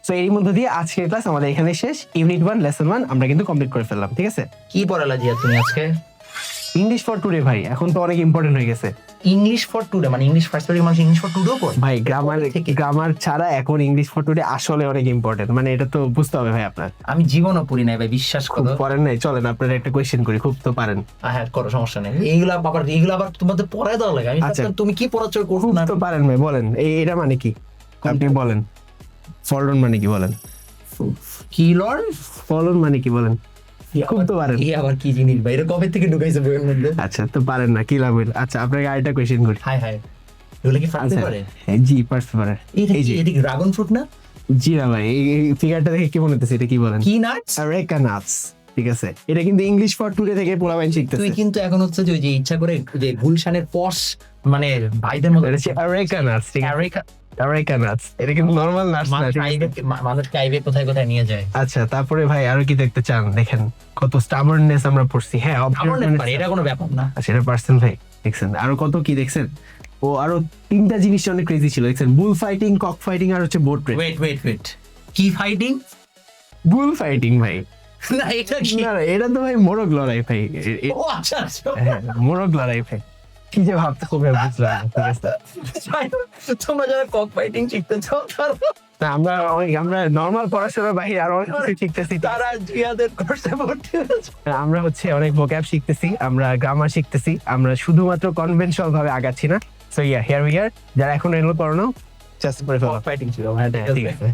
So এর মধ্যে দিয়ে আজকের ক্লাস আমাদের এখানে শেষ। ইউনিট 1 লেসন 1 আমরা কিন্তু কমপ্লিট করে ফেললাম, ঠিক আছে? কি পড়ালা জিয়া তুমি আজকে? ইংলিশ ফর টুডে ভাই, এখন তো অনেক ইম্পর্টেন্ট হয়ে গেছে ইংলিশ ফর টুডে, মানে ইংলিশ ফার্স্ট ইয়ারের মানুষ ইংলিশ ফর টুডেও পড়ে ভাই। গ্রামার ছাড়া এখন ইংলিশ ফর টুডে আসলে অনেক ইম্পর্টেন্ট, মানে এটা তো বুঝতে হবে ভাই আপনার। আমি জীবনও পড়ি নাই ভাই, বিশ্বাস খুব করো। পারেন নাই, চলেন আপনার একটা কোয়েশ্চেন করি, খুব তো পারেন। হ্যাঁ করো, সমস্যা নেই। এইগুলা আবার তোমাদের পড়ায় দেওয়া লাগে। আমি আচ্ছা। ভাবতাম তুমি কি পড়াচ্ছ খুব করছো না। তো পারেন ভাই, বলেন এটা মানে কি, আপনি বলেন। ফলন মানে কি বলেন? কি লর্ড? ফলন মানে কি বলেন? খুব তো পারেন। এই আবার কি জিনিস ভাই, এটা কবে থেকে ঢুকাইছে বইয়ের মধ্যে? আচ্ছা তো পারেন না, কি লাভ হইল? আচ্ছা আপনাকে আরেকটা কোয়েশ্চেন করি। হাই হাই, এগুলো কি ফাটতে আচ্ছা, পারে? হ্যাঁ, জি পারতে পারে। এই যে এটা কি ড্রাগন ফ্রুট না? জি না ভাই, এই ফিগারটা দেখে কি মনে হচ্ছে, এটা কি বলেন? কি নাটস? আরেকা নাটস, ঠিক আছে? এটা কিন্তু ইংলিশ ফর টুডে থেকে পোলাপাইন শিখতেছে। তুই কিন্তু এখন হচ্ছে যে ওই যে ইচ্ছা করে যে গুলশানের পশ মানে ভাইদের মতো এটা হচ্ছে আরেকা নাটস, ঠিক আছে? আরেকা নাটস, এটা কিন্তু নরমাল নাটস না, ঠিক আছে? মানুষকে আইবে কোথায় কোথায় নিয়ে যায়। আচ্ছা তারপরে ভাই আরো কি দেখতে চান? দেখেন কত স্টাবার্ননেস আমরা পড়ছি। হ্যাঁ এটা কোনো ব্যাপার না। আচ্ছা এটা পার্সেন্ট ভাই দেখছেন, আরো কত কি দেখছেন। ও আরো 3টা জিনিস অনেক ক্রেজি ছিল, দেখছেন? বুল ফাইটিং, কক ফাইটিং আর হচ্ছে বোট রেস। ওয়েট, কি ফাইটিং? বুল ফাইটিং ভাই, না এটা কি? না এটা তো ভাই মোরগ লড়াই ভাই। ও আচ্ছা আচ্ছা। হ্যাঁ মোরগ লড়াই ভাই, কি যে ভাবতে হবে বুঝলাম না, ঠিক আছে? তোমরা যারা কক ফাইটিং শিখতে চাও না, আমরা নরমাল পড়াশোনার বাইরে আরো অনেক কিছু শিখতেছি। তারা জিয়াদের কোর্সে ভর্তি হয়েছে। আমরা হচ্ছে অনেক ভোক্যাব শিখতেছি, আমরা গ্রামার শিখতেছি, আমরা শুধুমাত্র কনভেনশনাল ভাবে আগাচ্ছি না। সো হিয়ার উই আর, যারা এখন এনরোল করো না জাস্ট পড়ে ফেলো। ফাইটিং ছিল হ্যাঁ, ঠিক আছে।